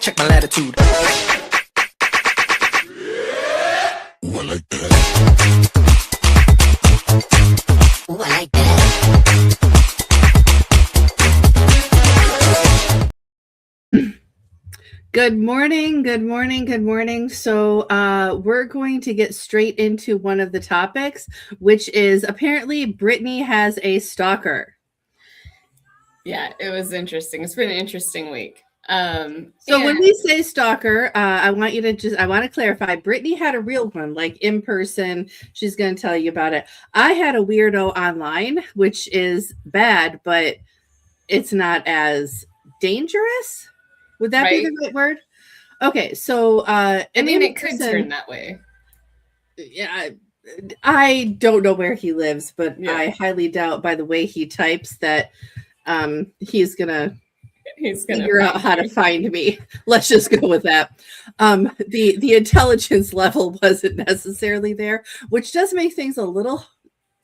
check my latitude. Ooh, I like that. Ooh, I like that. Good morning, good morning, good morning. So we're going to get straight into one of the topics, which is apparently Brittany has a stalker. Yeah, it was interesting. It's been an interesting week. So when we say stalker, I want to clarify, Brittany had a real one, like in person. She's going to tell you about it. I had a weirdo online, which is bad, but it's not as dangerous. Would that be the right word? Okay, so I mean, it could turn that way. Yeah, I don't know where he lives, but Yeah. I highly doubt by the way he types that he's gonna figure out how to find me. Let's just go with that. The intelligence level wasn't necessarily there, which does make things a little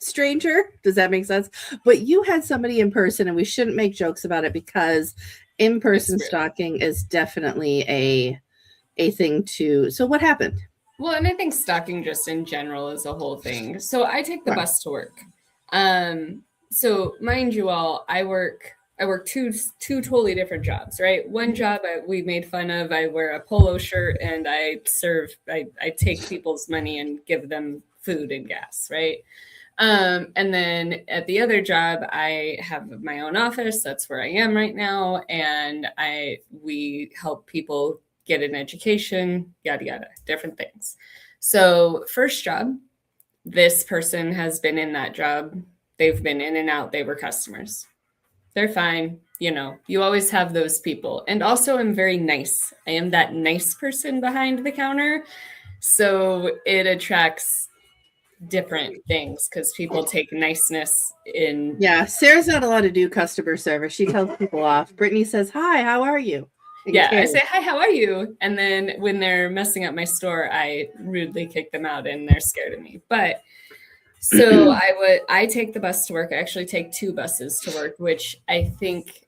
stranger. Does that make sense? But you had somebody in person, and we shouldn't make jokes about it because in-person stalking is definitely a thing too. So what happened? Well, and I think stalking just in general is a whole thing. So I take the bus to work. So mind you all, I work two totally different jobs, right? One job we made fun of, I wear a polo shirt and I take people's money and give them food and gas, right? And then at the other job, I have my own office. That's where I am right now. And we help people get an education, yada, yada, different things. So first job, this person has been in that job. They've been in and out. They were customers. They're fine. You know, you always have those people. And also I'm very nice. I am that nice person behind the counter. So it attracts different things because people take niceness in. Yeah, Sarah's not allowed to do customer service. She tells people off. Brittany says, "Hi, how are you?" Yeah, I say, "Hi, how are you?" And then when they're messing up my store, I rudely kick them out and they're scared of me. But so I take the bus to work. I actually take two buses to work, which I think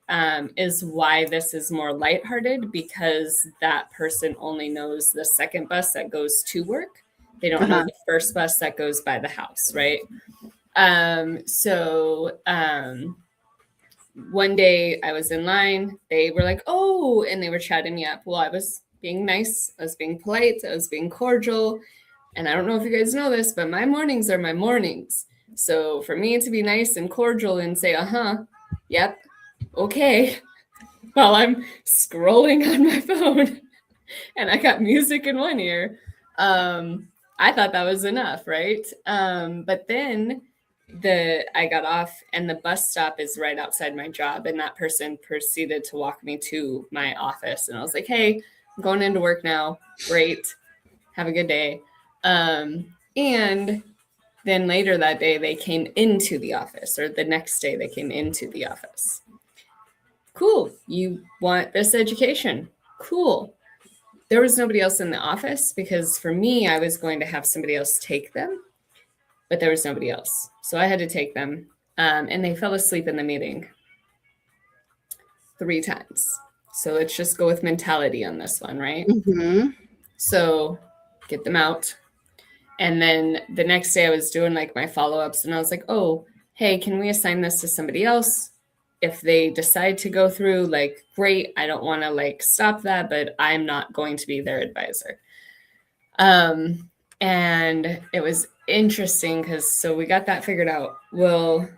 is why this is more lighthearted, because that person only knows the second bus that goes to work. They don't know the first bus that goes by the house, right? One day I was in line, they were like, "Oh," and they were chatting me up. Well, I was being nice, I was being polite, I was being cordial. And I don't know if you guys know this, but my mornings are my mornings. So for me to be nice and cordial and say, yep, okay, while I'm scrolling on my phone and I got music in one ear, I thought that was enough, right? But then I got off and the bus stop is right outside my job, and that person proceeded to walk me to my office. And I was like, "Hey, I'm going into work now. Great. Have a good day." And then later that day, they came into the office, or the next day they came into the office. Cool. You want this education? Cool. There was nobody else in the office because for me, I was going to have somebody else take them, but there was nobody else. So I had to take them. And they fell asleep in the meeting 3 times. So let's just go with mentality on this one, right? Mm-hmm. So get them out. And then the next day I was doing like my follow-ups and I was like, "Oh, hey, can we assign this to somebody else? If they decide to go through, like, great. I don't want to like stop that, but I'm not going to be their advisor." And it was interesting because so we got that figured out. Well,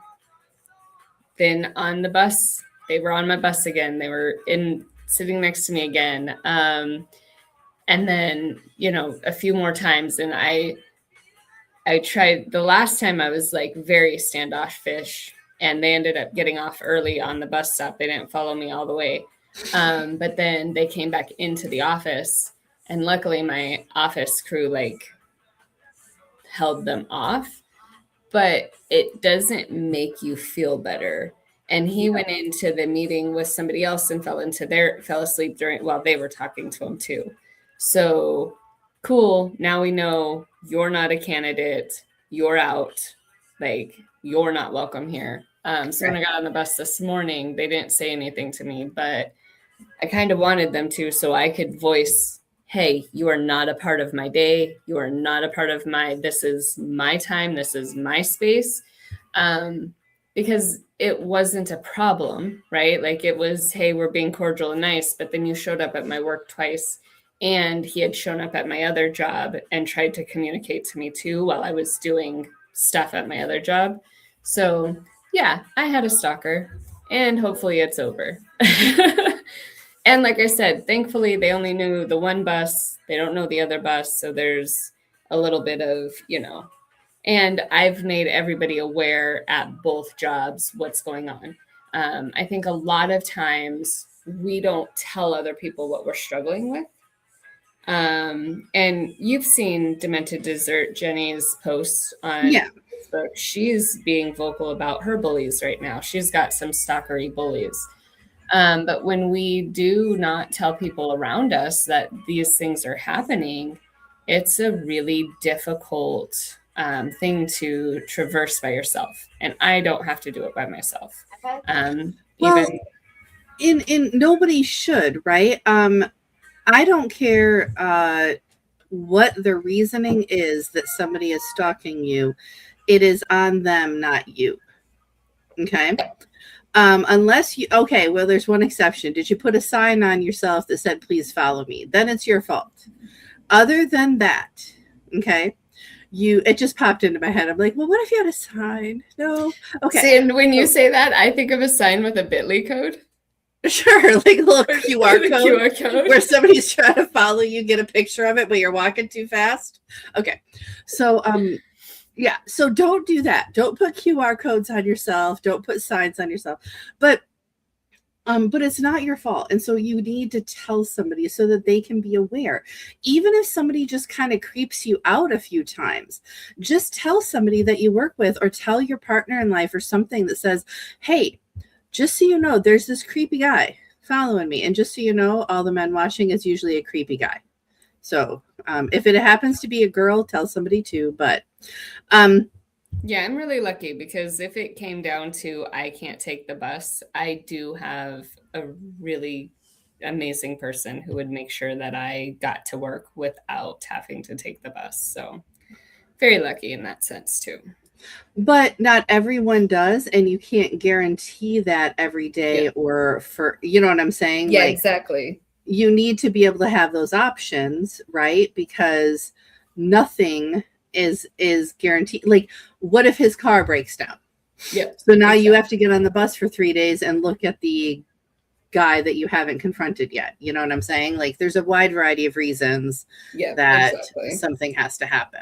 then on the bus, they were on my bus again. They were sitting next to me again. And then, you know, a few more times. And I tried the last time I was like very standoffish, and they ended up getting off early on the bus stop. They didn't follow me all the way. But then they came back into the office, and luckily my office crew like held them off, but it doesn't make you feel better. And he went into the meeting with somebody else and fell asleep while they were talking to him too. So cool. Now we know you're not a candidate. You're out. Like, you're not welcome here. So when I got on the bus this morning, they didn't say anything to me, but I kind of wanted them to, so I could voice, hey, you are not a part of my day. You are not a part of this is my time. This is my space. Because it wasn't a problem, right? Like it was, hey, we're being cordial and nice, but then you showed up at my work twice, and he had shown up at my other job and tried to communicate to me too while I was doing stuff at my other job. So yeah, I had a stalker, and hopefully it's over. And like I said, thankfully they only knew the one bus. They don't know the other bus. So there's a little bit of, and I've made everybody aware at both jobs what's going on. I think a lot of times we don't tell other people what we're struggling with. And you've seen Demented Dessert Jenny's posts on Facebook. She's being vocal about her bullies right now. She's got some stalkery bullies. But when we do not tell people around us that these things are happening, it's a really difficult thing to traverse by yourself. And I don't have to do it by myself. Nobody should, right? I don't care what the reasoning is that somebody is stalking you. It is on them, not you. Okay. Unless you, okay, well, there's one exception. Did you put a sign on yourself that said, please follow me? Then it's your fault. Other than that, okay, it just popped into my head. I'm like, well, what if you had a sign? No. Okay. See, and when you say that, I think of a sign with a Bit.ly code. Sure, like a little QR code where somebody's trying to follow you, get a picture of it, but you're walking too fast. Okay. So, yeah, so don't do that. Don't put QR codes on yourself. Don't put signs on yourself. But it's not your fault. And so you need to tell somebody so that they can be aware. Even if somebody just kind of creeps you out a few times, just tell somebody that you work with, or tell your partner in life or something that says, hey, just so you know, there's this creepy guy following me. And just so you know, all the men watching is usually a creepy guy. So if it happens to be a girl, tell somebody too. But yeah, I'm really lucky because if it came down to I can't take the bus, I do have a really amazing person who would make sure that I got to work without having to take the bus. So very lucky in that sense too. But not everyone does, and you can't guarantee that every day or for, you know what I'm saying? Yeah, exactly. You need to be able to have those options, right? Because nothing is guaranteed. Like, what if his car breaks down? Yeah. So now you have to get on the bus for 3 days and look at the guy that you haven't confronted yet. You know what I'm saying? Like, there's a wide variety of reasons that something has to happen.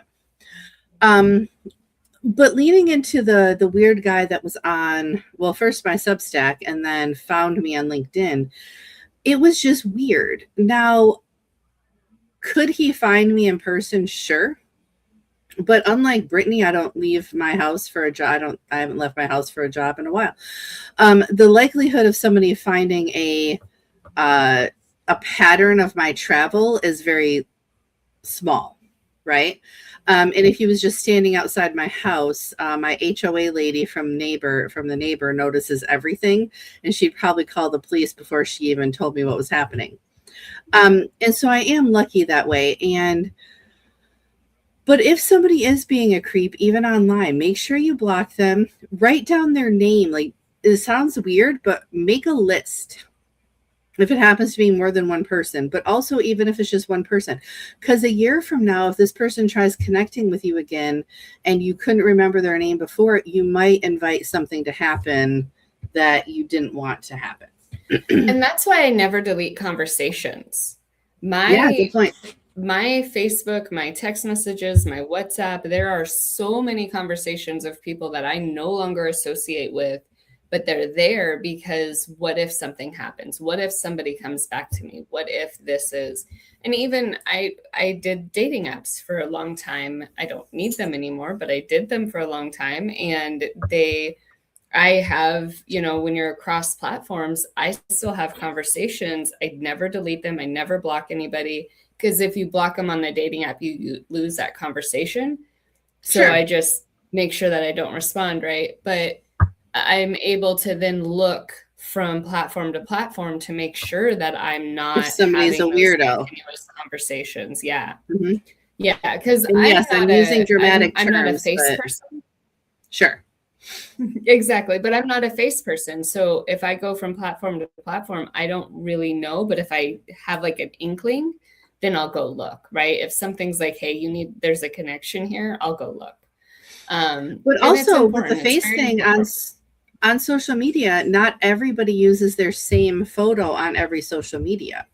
But leading into the weird guy that was on, well, first my Substack and then found me on LinkedIn, it was just weird. Now, could he find me in person? Sure. But unlike Brittany, I don't leave my house for a job. I haven't left my house for a job in a while. The likelihood of somebody finding a pattern of my travel is very small, right? And if he was just standing outside my house, my HOA lady from the neighbor notices everything, and she'd probably call the police before she even told me what was happening. And so I am lucky that way. But if somebody is being a creep, even online, make sure you block them. Write down their name. Like, it sounds weird, but make a list if it happens to be more than one person, but also even if it's just one person. Because a year from now, if this person tries connecting with you again and you couldn't remember their name before, you might invite something to happen that you didn't want to happen. And that's why I never delete conversations. Good point. My Facebook, my text messages, my WhatsApp, there are so many conversations of people that I no longer associate with, but they're there because what if something happens? What if somebody comes back to me? What if this is, and even I did dating apps for a long time. I don't need them anymore, but I did them for a long time. And I have, when you're across platforms, I still have conversations. I never delete them. I never block anybody. Because if you block them on the dating app, you lose that conversation. So I just make sure that I don't respond, right? But I'm able to then look from platform to platform to make sure that I'm not If somebody's a having those weirdo. continuous conversations. Yeah. Mhm. Yeah. Because And yes, I'm using dramatic I'm not a terms, face but person. sure. Exactly. But I'm not a face person. So if I go from platform to platform, I don't really know. But if I have like an inkling, then I'll go look, right? If something's like, hey, there's a connection here, I'll go look. But And it's also with the important. It's face very thing important. on social media, not everybody uses their same photo on every social media.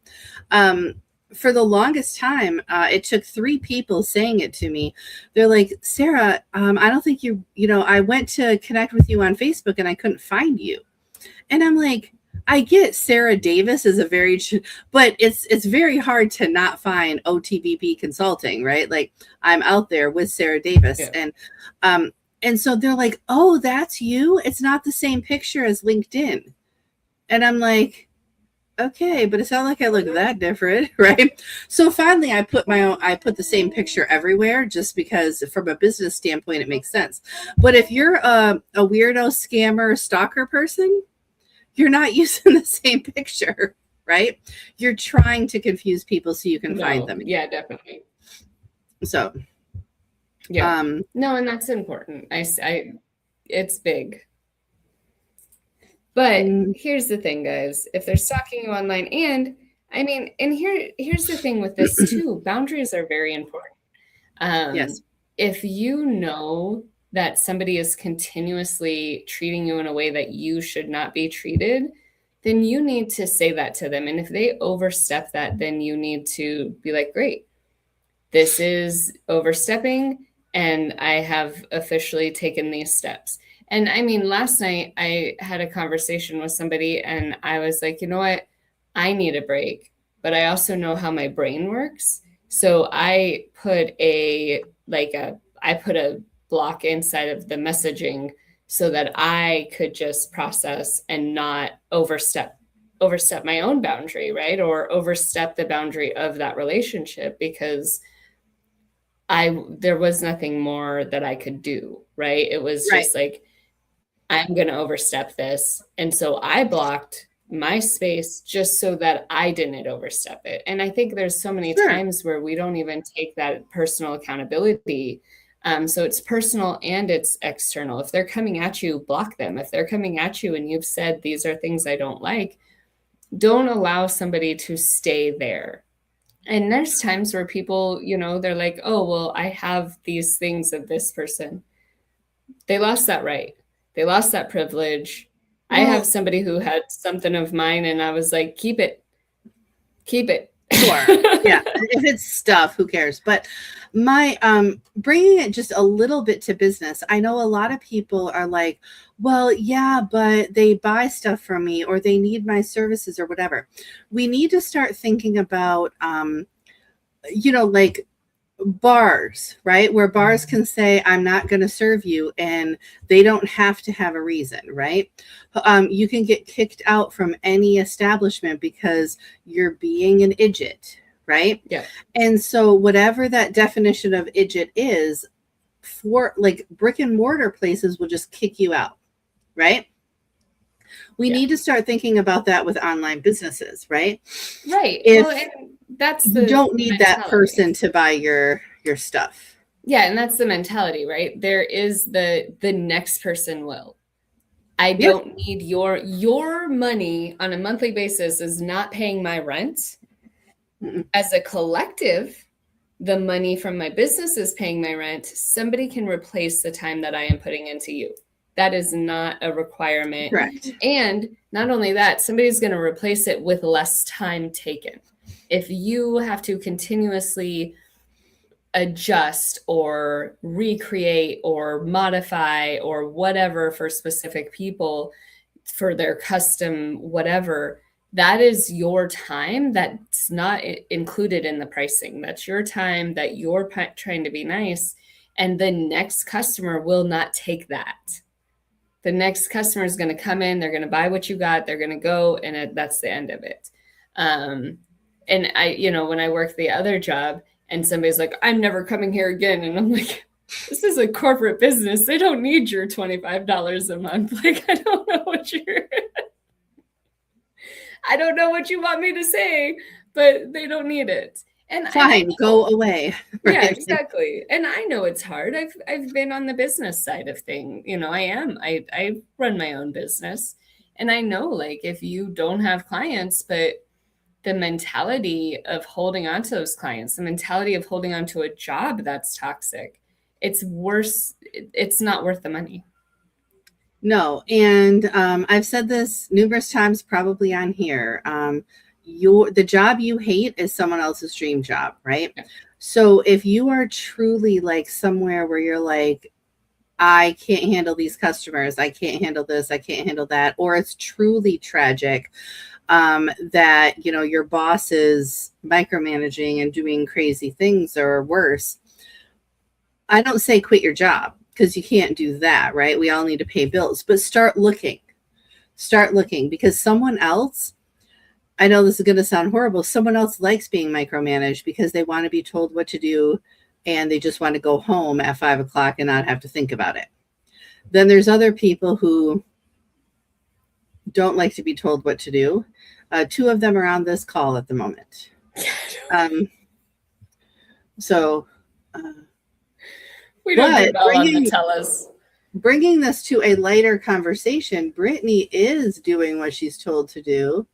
For the longest time, it took 3 people saying it to me. They're like, Sarah, I don't think I went to connect with you on Facebook and I couldn't find you. And I'm like, I get Sarah Davis is but it's very hard to not find OTBP Consulting, right? Like I'm out there with Sarah Davis. Yeah. And so they're like, oh, that's you? It's not the same picture as LinkedIn. And I'm like, okay, but it's not like I look that different, right? So finally I put the same picture everywhere just because from a business standpoint, it makes sense. But if you're a weirdo scammer stalker person, you're not using the same picture, right? You're trying to confuse people so you can find them. Yeah, definitely. So, yeah. No, and that's important. It's big. But here's the thing, guys. If they're stalking you online, and here's the thing with this too, boundaries are very important. Yes. If you know that somebody is continuously treating you in a way that you should not be treated, then you need to say that to them. And if they overstep that, then you need to be like, great, this is overstepping, and I have officially taken these steps. And last night I had a conversation with somebody and I was like, you know what? I need a break, but I also know how my brain works. So I put a block inside of the messaging so that I could just process and not overstep my own boundary, right? Or overstep the boundary of that relationship, because there was nothing more that I could do, right? It was just like, I'm going to overstep this. And so I blocked my space just so that I didn't overstep it. And I think there's so many times where we don't even take that personal accountability. So it's personal and it's external. If they're coming at you, block them. If they're coming at you and you've said, these are things I don't like, don't allow somebody to stay there. And there's times where people, they're like, oh, well, I have these things of this person. They lost that right. They lost that privilege. Well, I have somebody who had something of mine and I was like, keep it. Sure. Yeah. If it's stuff, who cares? But my bringing it just a little bit to business, I know a lot of people are like, well, yeah, but they buy stuff from me or they need my services or whatever. We need to start thinking about, like bars, right? Where bars can say, I'm not going to serve you, and they don't have to have a reason, right? You can get kicked out from any establishment because you're being an idiot, right? Yeah. And so whatever that definition of idiot is, for like brick and mortar places will just kick you out, right? We need to start thinking about that with online businesses, right? Right. You don't need that person to buy your stuff. Yeah, and that's the mentality, right? There is the next person will. I don't need your money on a monthly basis is not paying my rent. Mm-mm. As a collective, the money from my business is paying my rent. Somebody can replace the time that I am putting into you. That is not a requirement. Correct. And not only that, somebody's going to replace it with less time taken. If you have to continuously adjust or recreate or modify or whatever for specific people for their custom whatever, that is your time that's not included in the pricing. That's your time that you're trying to be nice, and the next customer will not take that. The next customer is going to come in, they're going to buy what you got, they're going to go, and that's the end of it. And I, when I worked the other job and somebody's like, I'm never coming here again. And I'm like, this is a corporate business. They don't need your $25 a month. Like, I don't know what you're. I don't know what you want me to say, but they don't need it. And Fine, go away. Yeah, Right? exactly. And I know it's hard. I've been on the business side of thing. You know, I run my own business. And I know, like, if you don't have clients, but the mentality of holding on to those clients, the mentality of holding on to a job that's toxic, it's worse. It's not worth the money. No, and I've said this numerous times, probably on here. The job you hate is someone else's dream job, right? Yeah. So if you are truly like somewhere where you're like, I can't handle these customers, I can't handle this, I can't handle that, or it's truly tragic that your boss is micromanaging and doing crazy things or worse, I don't say quit your job, because you can't do that, right? We all need to pay bills, but start looking, because someone else, I know this is going to sound horrible, someone else likes being micromanaged because they want to be told what to do and they just want to go home at 5 o'clock and not have to think about it. Then there's other people who don't like to be told what to do. 2 of them are on this call at the moment. We don't get all on the tellas. Bringing this to a lighter conversation, Brittany is doing what she's told to do.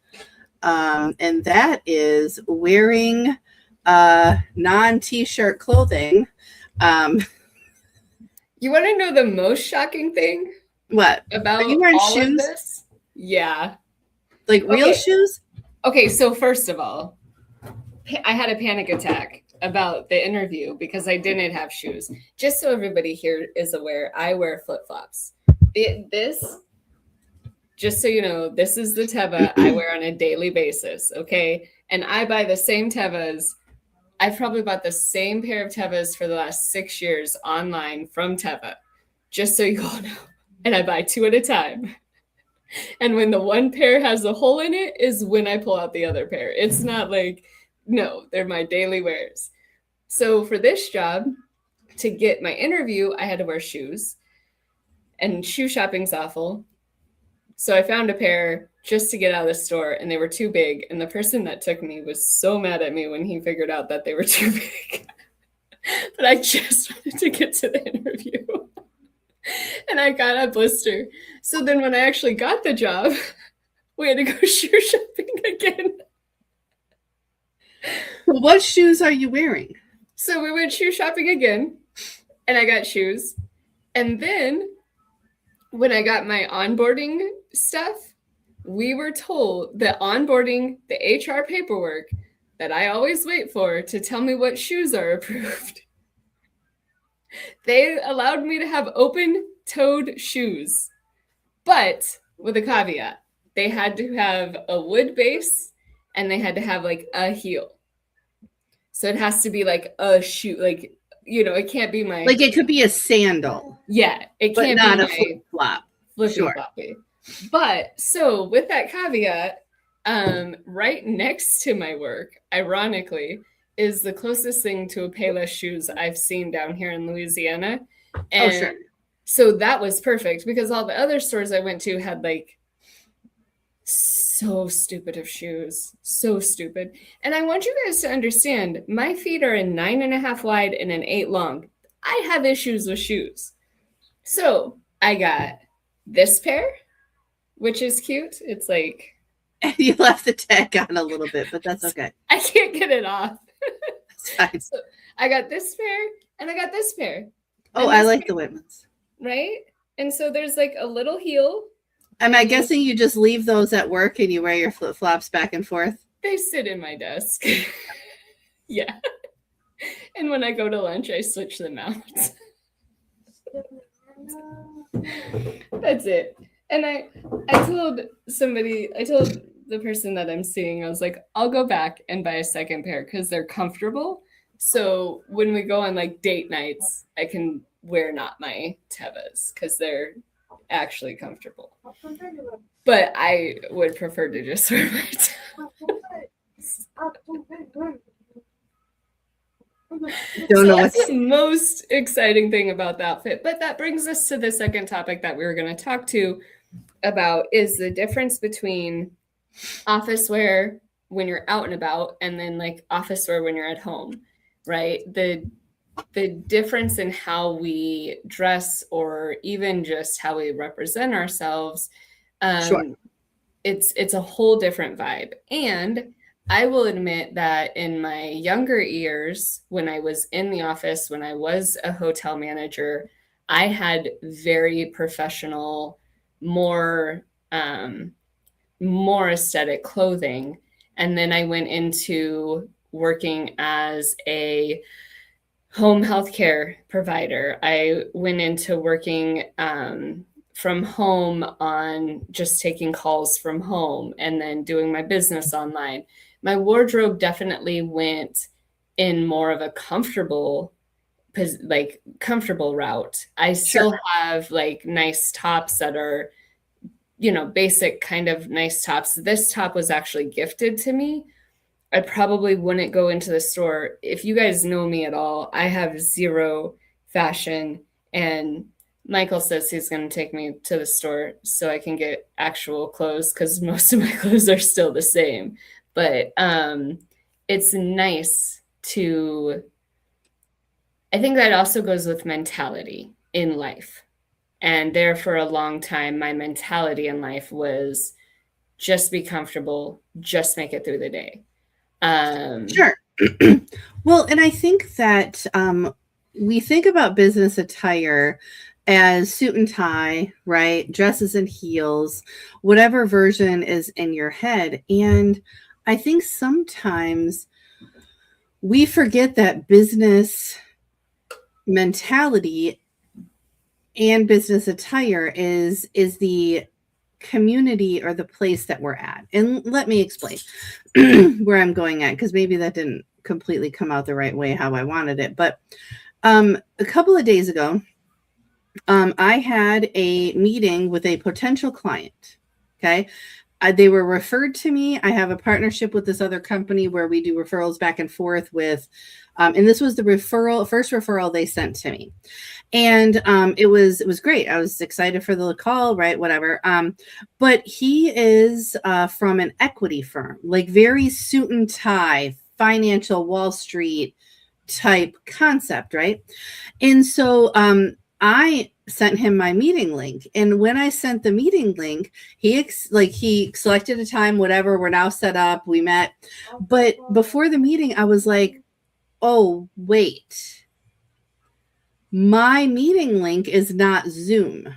And that is wearing non-t-shirt clothing. You want to know the most shocking thing? What? About Are you wearing all shoes? Of this? Yeah. Like real shoes? Okay, so first of all, I had a panic attack about the interview because I didn't have shoes. Just so everybody here is aware, I wear flip-flops. Just so you know, this is the Teva I wear on a daily basis, okay? And I buy the same Tevas. I've probably bought the same pair of Tevas for the last 6 years online from Teva, just so you all know. And I buy 2 at a time. And when the one pair has a hole in it is when I pull out the other pair. It's not like, no, they're my daily wears. So for this job, to get my interview, I had to wear shoes. And shoe shopping's awful. So I found a pair just to get out of the store, and they were too big. And the person that took me was so mad at me when he figured out that they were too big. But I just wanted to get to the interview. And I got a blister. So then when I actually got the job, we had to go shoe shopping again. What shoes are you wearing? So we went shoe shopping again, and I got shoes. And then when I got my onboarding stuff, we were told that onboarding, the HR paperwork that I always wait for to tell me what shoes are approved, they allowed me to have open-toed shoes, but with a caveat. They had to have a wood base, and they had to have like a heel. So it has to be like a shoe, like, it can't be my... Like it could be a sandal. Yeah, it can't be not be a flip-flop. Flippy-floppy. But so with that caveat, right next to my work, ironically, is the closest thing to a Payless shoes I've seen down here in Louisiana. And sure. So that was perfect because all the other stores I went to had like so stupid of shoes. So stupid. And I want you guys to understand, my feet are a 9.5 wide and an 8 long. I have issues with shoes. So I got this pair, which is cute. It's like... You left the tag on a little bit, but that's okay. I can't get it off. That's fine. So I got this pair and I got this pair. Oh, I like the Whitmans. Right? And so there's like a little heel. Am I guessing you just leave those at work and you wear your flip-flops back and forth? They sit in my desk. Yeah. And when I go to lunch, I switch them out. That's it. And I told the person that I'm seeing, I was like, I'll go back and buy a second pair because they're comfortable. So when we go on like date nights, I can wear not my Tevas because they're actually comfortable. But I would prefer to just wear my Tevas. That's the most exciting thing about the outfit. But that brings us to the second topic that we were going to talk to about is the difference between office wear when you're out and about, and then like office wear when you're at home, right? The difference in how we dress or even just how we represent ourselves, Sure. it's a whole different vibe. And I will admit that in my younger years, when I was in the office, when I was a hotel manager, I had very professional, more more aesthetic clothing. And then I went into working as a home healthcare provider. I went into working from home on just taking calls from home and then doing my business online. My wardrobe definitely went in more of a comfortable route. I still have like nice tops that are, you know, basic kind of nice tops. This top was actually gifted to me. I probably wouldn't go into the store. If you guys know me at all, I have zero fashion, and Michael says he's going to take me to the store so I can get actual clothes because most of my clothes are still the same. But it's nice to, I think that also goes with mentality in life. And there for a long time, my mentality in life was just be comfortable, just make it through the day. Sure. Well, and I think that we think about business attire as suit and tie, right? Dresses and heels, whatever version is in your head. And I think sometimes we forget that business mentality and business attire is the community or the place that we're at. And let me explain where I'm going at, because maybe that didn't completely come out the right way how I wanted it. But a couple of days ago, I had a meeting with a potential client. Okay. They were referred to me. I have a partnership with this other company where we do referrals back and forth with, and this was the first referral they sent to me. And it was great. I was excited for the call, right? Whatever. But he is from an equity firm, like very suit and tie, financial Wall Street type concept, right? And so I sent him my meeting link, and when I sent the meeting link, he selected a time, whatever. We're now set up. We met, but before the meeting, I was like, "Oh, wait." My meeting link is not Zoom.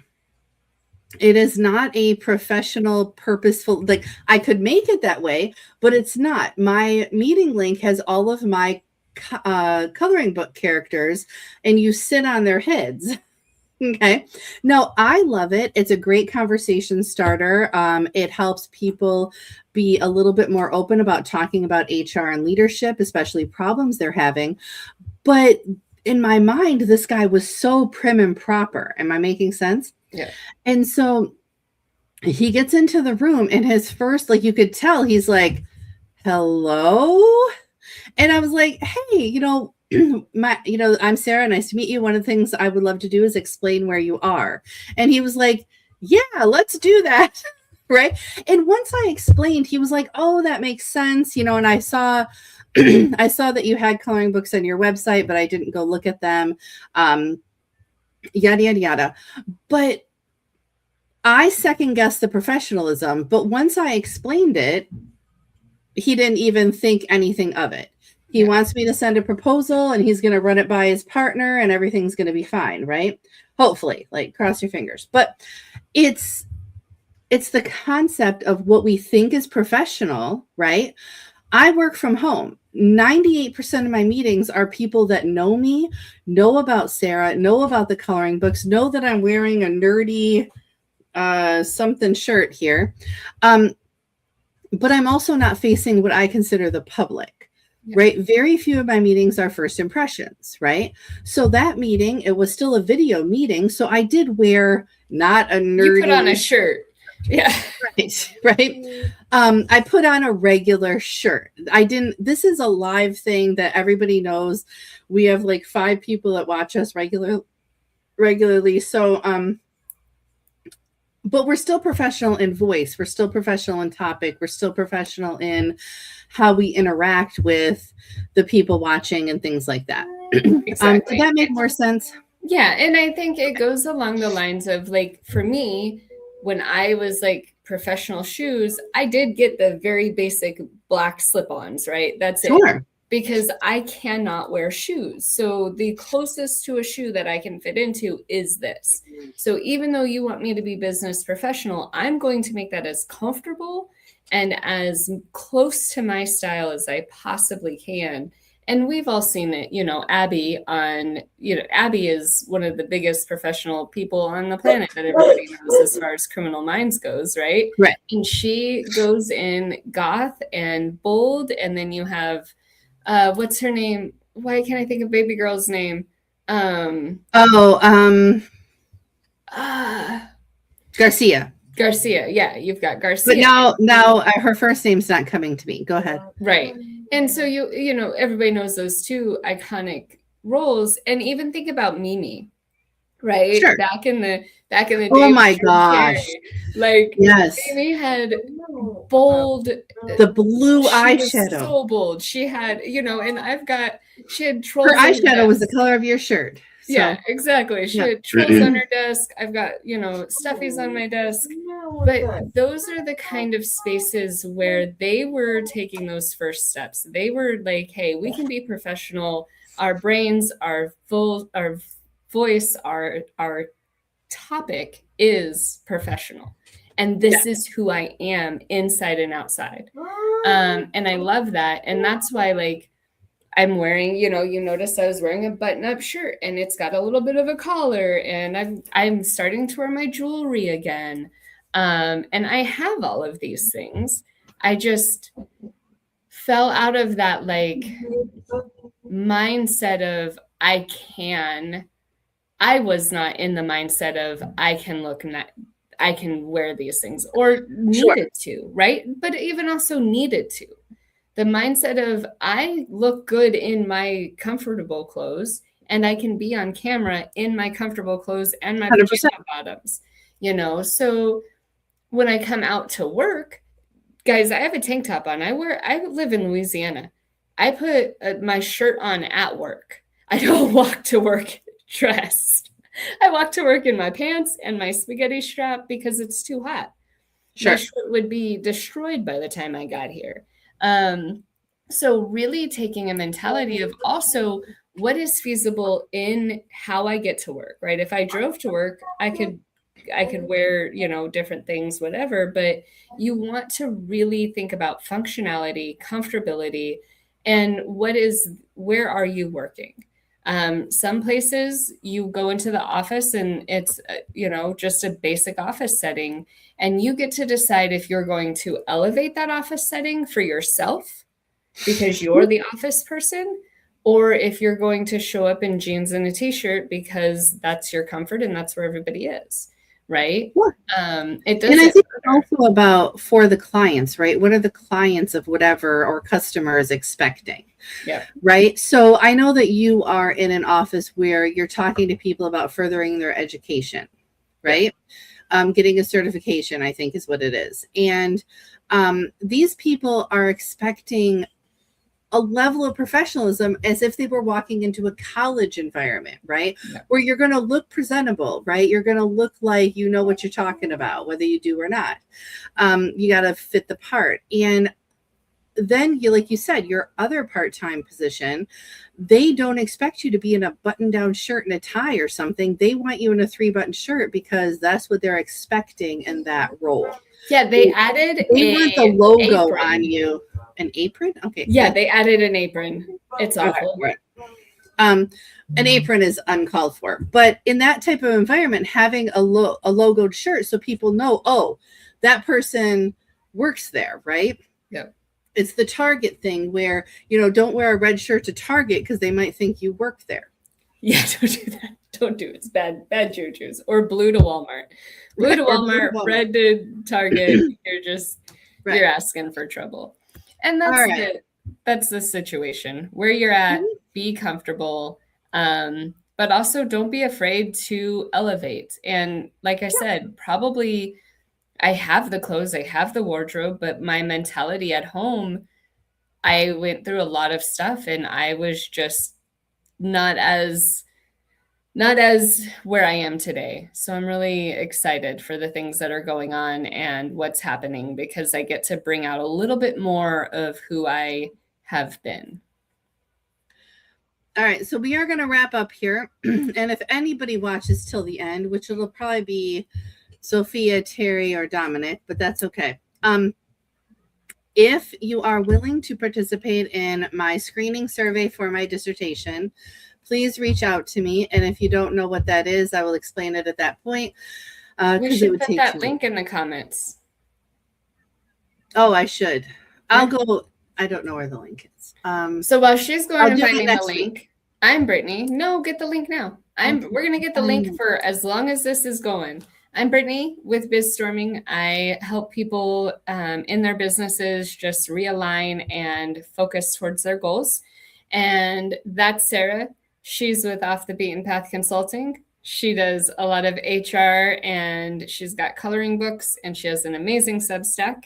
It is not a professional, purposeful, like I could make it that way, but it's not. My meeting link has all of my coloring book characters, and you sit on their heads. Okay. No, I love it. It's a great conversation starter. It helps people be a little bit more open about talking about HR and leadership, especially problems they're having. But in my mind, this guy was so prim and proper. Am I making sense? Yeah. And so he gets into the room, and his first, like you could tell, he's like, "Hello?" And I was like, "Hey, I'm Sarah. Nice to meet you. One of the things I would love to do is explain where you are." And he was like, "Yeah, let's do that." Right. And once I explained, he was like, "Oh, that makes sense." And I saw I saw that you had coloring books on your website, but I didn't go look at them. Yada, yada, yada. But I second guessed the professionalism. But once I explained it, he didn't even think anything of it. He wants me to send a proposal, and he's going to run it by his partner, and everything's going to be fine, right? Hopefully, like cross your fingers. But it's the concept of what we think is professional, right? I work from home. 98% of my meetings are people that know me, know about Sarah, know about the coloring books, know that I'm wearing a nerdy something shirt here. But I'm also not facing what I consider the public, right? Very few of my meetings are first impressions, right? So that meeting, it was still a video meeting. So I did wear not a nerdy. You put on a shirt. Yeah. Right. I put on a regular shirt. This is a live thing that everybody knows. We have like 5 people that watch us regularly. So, but we're still professional in voice. We're still professional in topic. We're still professional in how we interact with the people watching and things like that. Exactly. Did that make more sense? Yeah, and I think it goes along the lines of like for me, when I was like professional shoes, I did get the very basic black slip-ons, right? That's it. Sure. Because I cannot wear shoes. So the closest to a shoe that I can fit into is this. So even though you want me to be business professional, I'm going to make that as comfortable and as close to my style as I possibly can. And we've all seen it, you know, Abby is one of the biggest professional people on the planet that everybody knows as far as Criminal Minds goes, right? Right. And she goes in goth and bold, and then you have what's her name? Why can't I think of baby girl's name? Garcia. Garcia. Yeah, you've got Garcia. But now her first name's not coming to me. Go ahead. Right. And so you know, everybody knows those two iconic roles. And even think about Mimi, right? Sure. Back in the day. Oh my gosh. Like yes. Mimi had bold, the blue she eyeshadow. Was so bold. She had, you know, and she had trolls. Her eyeshadow was the color of your shirt. So. Yeah, exactly. She had trolls on her desk. I've got, you know, stuffies on my desk. But those are the kind of spaces where they were taking those first steps. They were like, hey, we can be professional. Our brains, our voice, our topic is professional. And this is who I am inside and outside. And I love that. And that's why, like, I'm wearing, you know, you notice I was wearing a button-up shirt and it's got a little bit of a collar, and I'm starting to wear my jewelry again. And I have all of these things. I just fell out of that like mindset of I was not in the mindset of I can wear these things or needed to, right? But even also needed to. The mindset of I look good in my comfortable clothes and I can be on camera in my comfortable clothes and my pajama bottoms, you know? So when I come out to work, guys, I have a tank top on. I live in Louisiana. I put my shirt on at work. I don't walk to work dressed. I walk to work in my pants and my spaghetti strap because it's too hot. Sure. My shirt would be destroyed by the time I got here. So really taking a mentality of also what is feasible in how I get to work, right? If I drove to work, I could wear, you know, different things, whatever, but you want to really think about functionality, comfortability, and where are you working? Some places you go into the office and it's, you know, just a basic office setting, and you get to decide if you're going to elevate that office setting for yourself because you're the office person, or if you're going to show up in jeans and a t-shirt because that's your comfort and that's where everybody is. Right. Sure. It does. And I think also about for the clients, right? What are the clients of whatever or customers expecting? Yeah. Right. So I know that you are in an office where you're talking to people about furthering their education, right? Yeah. Getting a certification, I think is what it is. And these people are expecting a level of professionalism as if they were walking into a college environment, right? Yeah. Where you're going to look presentable, right? You're going to look like you know what you're talking about, whether you do or not. You got to fit the part. And then you, like you said, your other part-time position, they don't expect you to be in a button-down shirt and a tie or something. They want you in a 3-button shirt because that's what they're expecting in that role. Yeah, they added want the logo apron on you. An apron? Okay. Yeah, they added an apron. It's awful. Okay, right. An apron is uncalled for. But in that type of environment, having a logoed shirt so people know, oh, that person works there, right? Yeah. It's the Target thing where, you know, don't wear a red shirt to Target because they might think you work there. Yeah, don't do that. Don't do it. It's bad juju's. Or blue to Walmart. Blue to Walmart, red to Target. You're asking for trouble. And that's the situation where you're at. Be comfortable. but also don't be afraid to elevate. And like I said, probably I have the clothes, I have the wardrobe, but my mentality at home, I went through a lot of stuff and I was just not as where I am today. So I'm really excited for the things that are going on and what's happening, because I get to bring out a little bit more of who I have been. All right, so we are going to wrap up here. And if anybody watches till the end, which it'll probably be Sophia, Terry, or Dominic, but that's okay. If you are willing to participate in my screening survey for my dissertation, please reach out to me. And if you don't know what that is, I will explain it at that point. We should put that link in the comments. Oh, I should. I'll go. I don't know where the link is. So while she's going and finding the link, I'm Brittany. No, get the link now. We're gonna get the link for as long as this is going. I'm Brittany with BizStorming. I help people in their businesses just realign and focus towards their goals. And that's Sarah. She's with Off the Beaten Path Consulting. She does a lot of HR and she's got coloring books and she has an amazing Substack.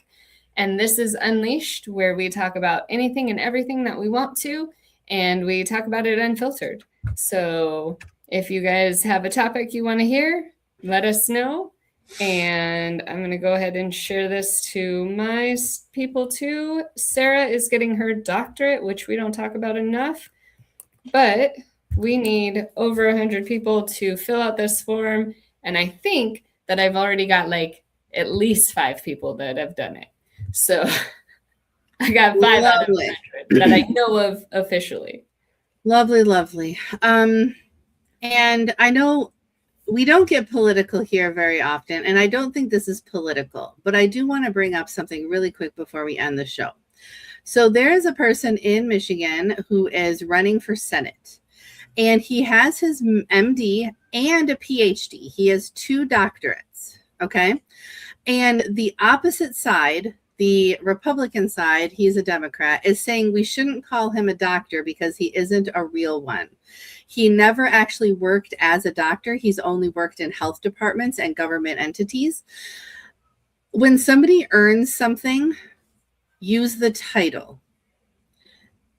And this is Unleashed, where we talk about anything and everything that we want to, and we talk about it unfiltered. So if you guys have a topic you want to hear, let us know. And I'm going to go ahead and share this to my people too. Sarah is getting her doctorate, which we don't talk about enough, but we need over 100 people to fill out this form. And I think that I've already got like at least 5 people that have done it. So I got 5 out of 100 that I know of officially. Lovely, lovely. And I know we don't get political here very often, and I don't think this is political, but I do want to bring up something really quick before we end the show. So there is a person in Michigan who is running for Senate, and he has his MD and a PhD. He has 2 doctorates, okay? And the opposite side, the Republican side, he's a Democrat, is saying we shouldn't call him a doctor because he isn't a real one. He never actually worked as a doctor. He's only worked in health departments and government entities. When somebody earns something, use the title.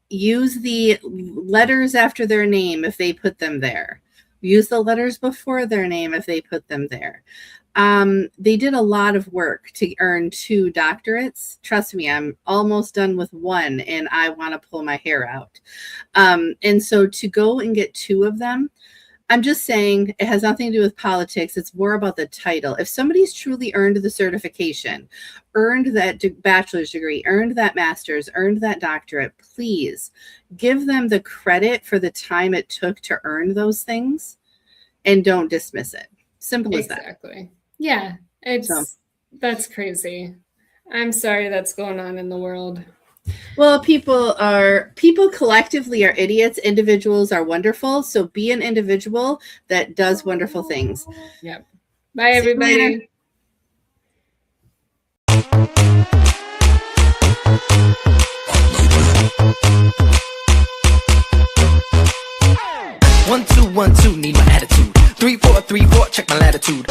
Use the letters after their name if they put them there. Use the letters before their name if they put them there. They did a lot of work to earn 2 doctorates. Trust me, I'm almost done with 1 and I want to pull my hair out. And so to go and get 2 of them, I'm just saying it has nothing to do with politics. It's more about the title. If somebody's truly earned the certification, earned that bachelor's degree, earned that master's, earned that doctorate, please give them the credit for the time it took to earn those things and don't dismiss it. Simple as that. Exactly. Yeah, that's crazy. I'm sorry that's going on in the world. Well, people collectively are idiots. Individuals are wonderful. So be an individual that does wonderful things. Yep. Bye, everybody. One, two, need my attitude. 3, 4, 3, 4, check my latitude.